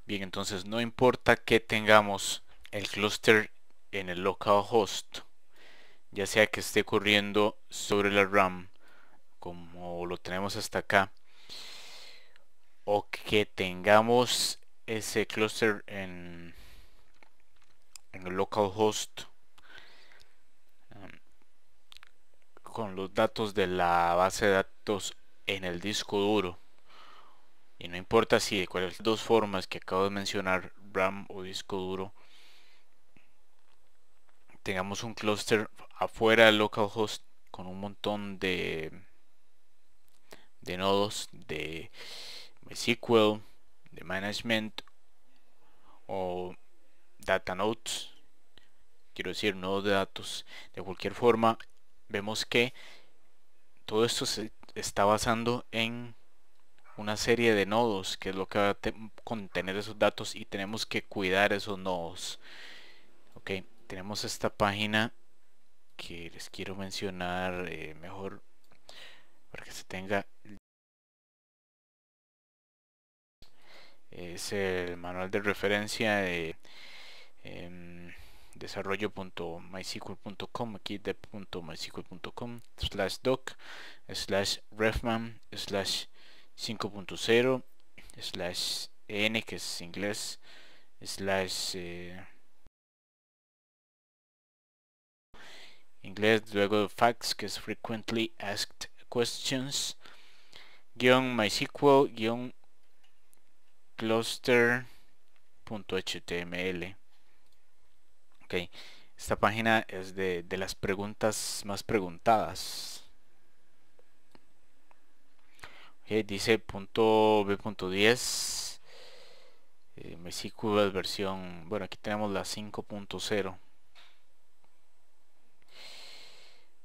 Bien, entonces no importa que tengamos el clúster en el localhost, ya sea que esté corriendo sobre la RAM como lo tenemos hasta acá, o que tengamos ese clúster en el localhost con los datos de la base de datos en el disco duro. Y no importa si de cuáles dos formas que acabo de mencionar, RAM o disco duro, tengamos un clúster afuera del localhost con un montón de nodos de MySQL, de management o data nodes, quiero decir nodos de datos. De cualquier forma, vemos que todo esto se está basando en una serie de nodos, que es lo que va a contener esos datos, y tenemos que cuidar esos nodos. Ok, tenemos esta página que les quiero mencionar mejor para que se tenga. Es el manual de referencia de desarrollo.mysql.com, aquí dev.mysql.com /doc /refman /5.0 /n, que es inglés, luego facts, que es frequently asked questions, mysql cluster.html. Ok, esta página es de las preguntas más preguntadas. Okay, dice .b.10 MySQL versión, bueno, aquí tenemos la 5.0.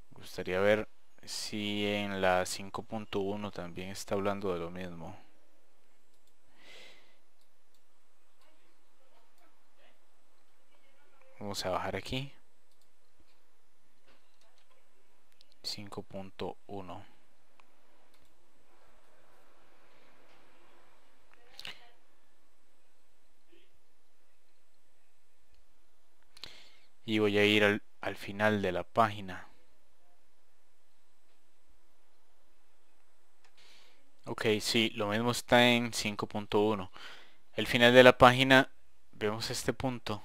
Me gustaría ver si en la 5.1 también está hablando de lo mismo. Vamos a bajar aquí. 5.1. Y voy a ir al final de la página. Ok, sí, lo mismo está en 5.1. El final de la página, vemos este punto.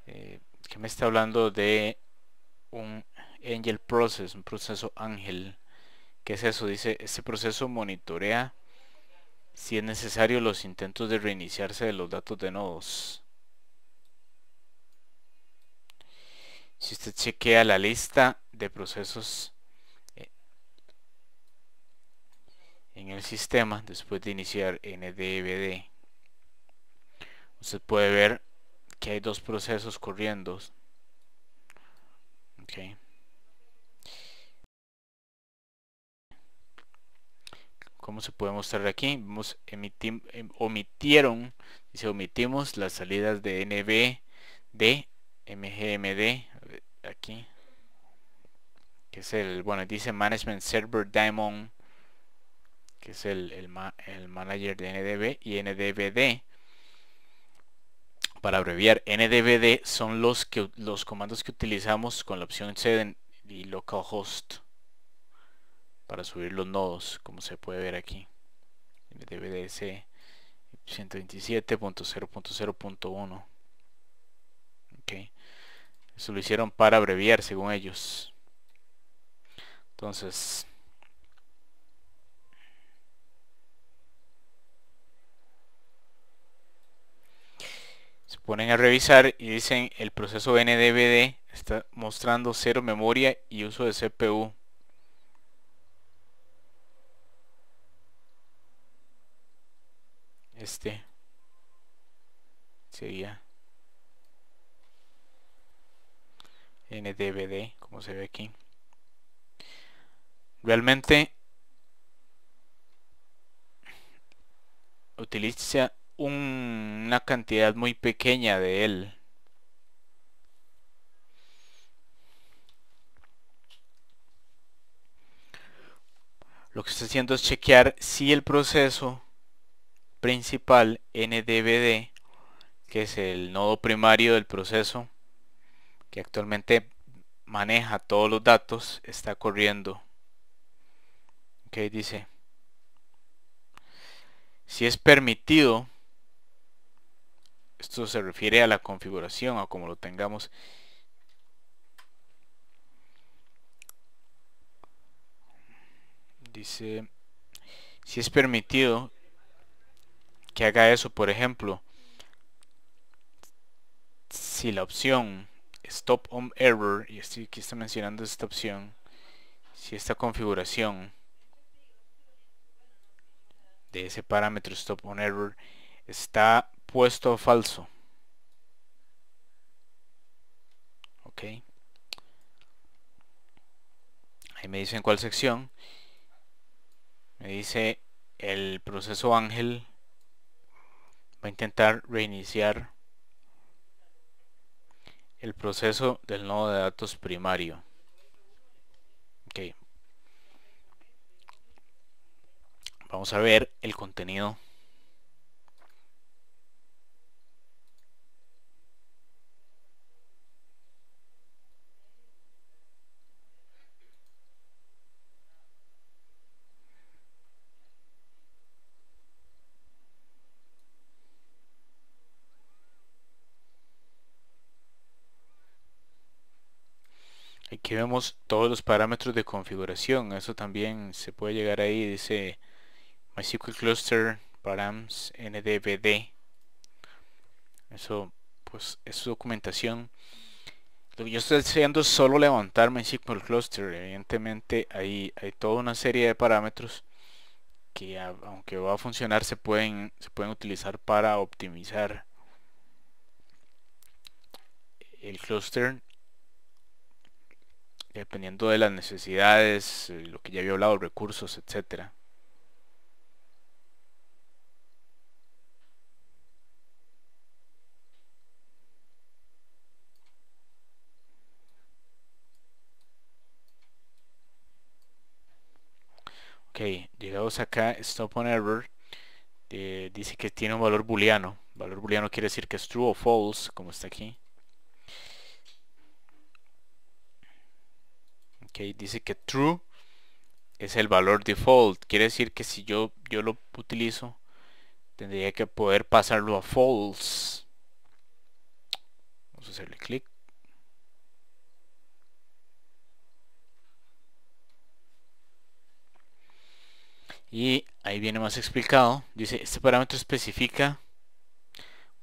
Que me está hablando de un Angel Process, un proceso ángel. ¿Qué es eso? Dice, este proceso monitorea si es necesario los intentos de reiniciarse de los datos de nodos. Si usted chequea la lista de procesos en el sistema después de iniciar NDBD, usted puede ver que hay dos procesos corriendo. Okay. ¿Cómo se puede mostrar aquí? Vemos omitieron, dice omitimos las salidas de NBD, MGMD, aquí, que es el, bueno, dice Management Server Daemon, que es el manager de NDB, y NDBD. Para abreviar, NDBD son los comandos que utilizamos con la opción C y localhost para subir los nodos, como se puede ver aquí. NDBDC 127.0.0.1. Okay. Eso lo hicieron para abreviar según ellos. Entonces, se ponen a revisar y dicen el proceso NDBD está mostrando cero memoria y uso de CPU. Este sería NDBD, como se ve aquí. Realmente utiliza una cantidad muy pequeña de él. lo que está haciendo es chequear si el proceso principal NDBD, que es el nodo primario del proceso que actualmente maneja todos los datos, está corriendo. Ok, dice, si es permitido, esto se refiere a la configuración o como lo tengamos. Dice, si es permitido que haga eso, por ejemplo, si la opción Stop on Error, y aquí está mencionando esta opción, si esta configuración de ese parámetro Stop on Error está puesto a falso, ok, ahí me dice en cuál sección, me dice el proceso Ángel va a intentar reiniciar el proceso del nodo de datos primario. Ok, vamos a ver el contenido. Aquí vemos todos los parámetros de configuración. Eso también se puede llegar ahí. Dice MySQL Cluster params ndbd. Eso pues es su documentación. Lo que yo estoy haciendo es solo levantar MySQL Cluster. Evidentemente hay toda una serie de parámetros que aunque va a funcionar se pueden utilizar para optimizar el cluster dependiendo de las necesidades, lo que ya había hablado, recursos, etcétera. Ok, llegados acá, Stop on Error, dice que tiene un valor booleano. Valor booleano quiere decir que es true o false, como está aquí. Ok, dice que true es el valor default. Quiere decir que si yo lo utilizo, tendría que poder pasarlo a false. Vamos a hacerle clic. Y ahí viene más explicado. Dice, este parámetro especifica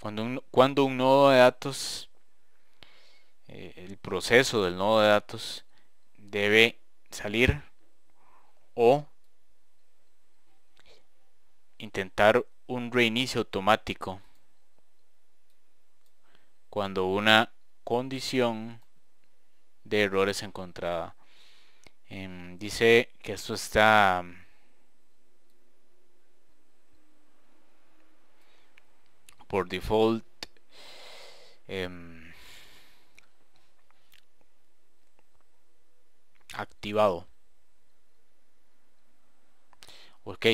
cuando un nodo de datos, el proceso del nodo de datos debe salir o intentar un reinicio automático cuando una condición de error es encontrada. Dice que esto está por default activado. Ok,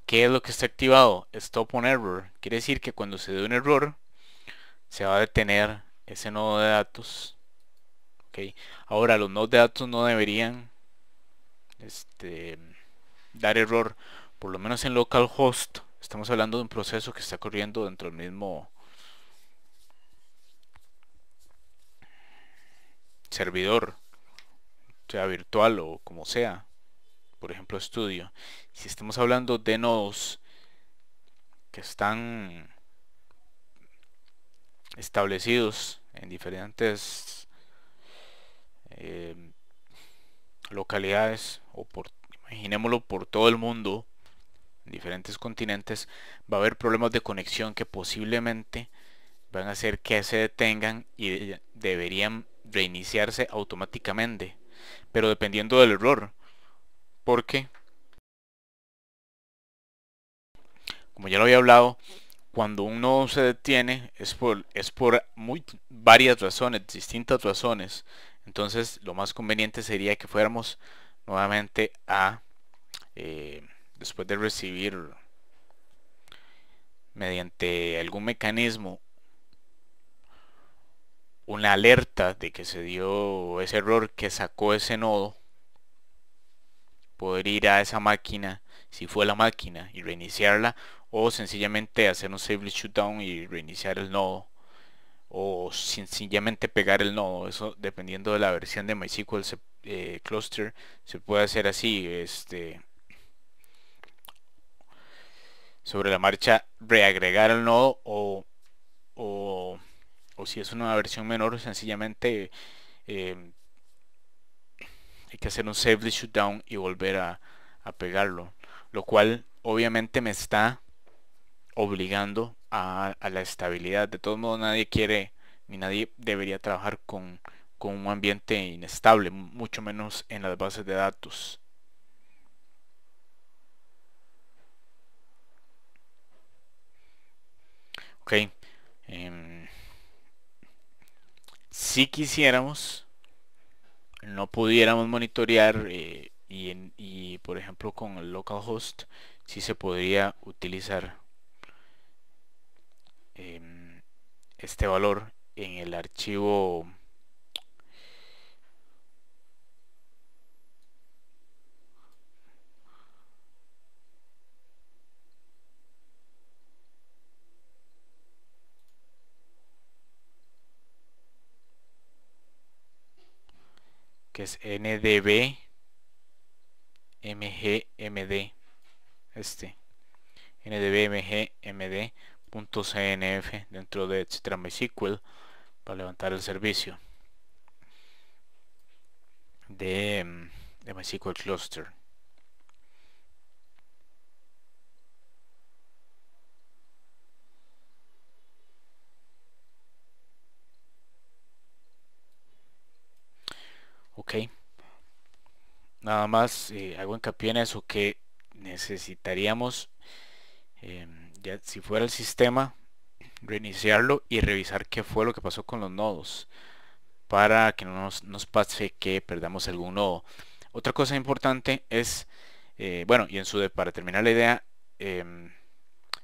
¿qué es lo que está activado? Stop on Error. Quiere decir que cuando se dé un error se va a detener ese nodo de datos. Ok, ahora los nodos de datos no deberían dar error, por lo menos en localhost. Estamos hablando de un proceso que está corriendo dentro del mismo servidor, sea virtual o como sea, por ejemplo estudio. Si estamos hablando de nodos que están establecidos en diferentes localidades o imaginémoslo por todo el mundo, en diferentes continentes, va a haber problemas de conexión que posiblemente van a hacer que se detengan y deberían reiniciarse automáticamente, pero dependiendo del error, porque como ya lo había hablado, cuando un nodo se detiene es por varias razones, distintas razones. Entonces lo más conveniente sería que fuéramos nuevamente a después de recibir mediante algún mecanismo una alerta de que se dio ese error que sacó ese nodo, poder ir a esa máquina, si fue la máquina, y reiniciarla, o sencillamente hacer un safely shutdown y reiniciar el nodo, o sencillamente pegar el nodo. Eso dependiendo de la versión de MySQL cluster se puede hacer así, sobre la marcha reagregar el nodo, o, o si es una versión menor, sencillamente eh, hay que hacer un safely shutdown y volver a pegarlo, lo cual obviamente me está obligando a la estabilidad. De todos modos, nadie quiere ni nadie debería trabajar con un ambiente inestable, mucho menos en las bases de datos. Ok, si quisiéramos, no pudiéramos monitorear, y por ejemplo con el localhost sí se podría utilizar este valor en el archivo que es ndb mgmd, este ndb.mgmd.cnf dentro de etcétera MySQL, para levantar el servicio de MySQL cluster. Ok, nada más hago hincapié en eso, que necesitaríamos, ya si fuera el sistema, reiniciarlo y revisar qué fue lo que pasó con los nodos, para que no nos pase que perdamos algún nodo. Otra cosa importante es, bueno, y para terminar la idea,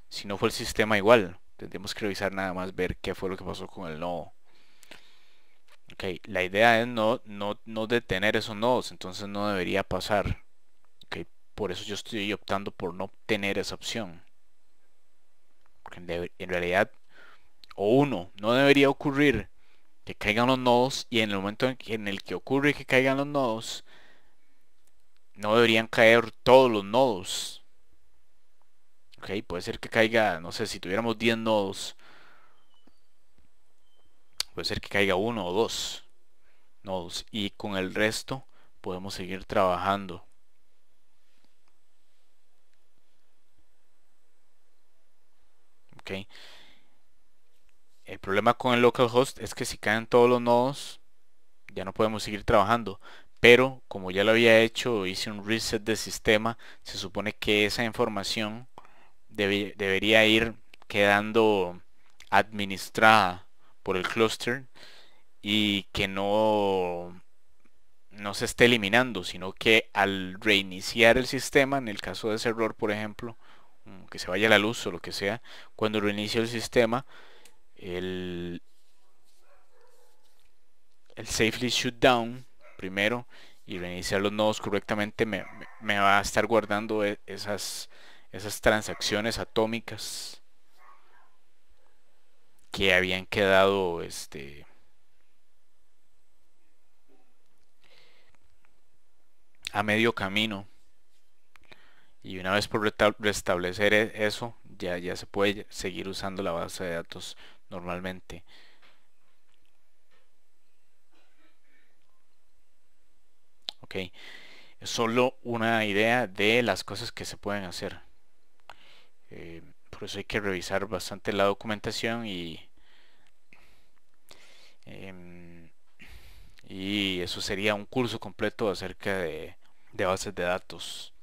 si no fue el sistema, igual tendremos que revisar, nada más ver qué fue lo que pasó con el nodo. Ok, la idea es no detener esos nodos, entonces no debería pasar. Ok, por eso yo estoy optando por no tener esa opción, porque en realidad, o uno, no debería ocurrir que caigan los nodos, y en el momento en el que ocurre que caigan los nodos, no deberían caer todos los nodos. Ok, puede ser que caiga, no sé, si tuviéramos 10 nodos, puede ser que caiga uno o dos nodos, y con el resto podemos seguir trabajando. Ok, el problema con el localhost es que si caen todos los nodos, ya no podemos seguir trabajando. Pero como ya lo había hecho, hice un reset de sistema, se supone que esa información debería ir quedando administrada por el cluster, y que no se esté eliminando, sino que al reiniciar el sistema, en el caso de ese error, por ejemplo, que se vaya la luz o lo que sea, cuando reinicie el sistema, el, el safely shutdown primero, y reiniciar los nodos correctamente, me va a estar guardando esas transacciones atómicas que habían quedado a medio camino. Y una vez por restablecer eso, ya se puede seguir usando la base de datos normalmente. Ok, es solo una idea de las cosas que se pueden hacer. Por eso hay que revisar bastante la documentación, em, y eso sería un curso completo acerca de bases de datos.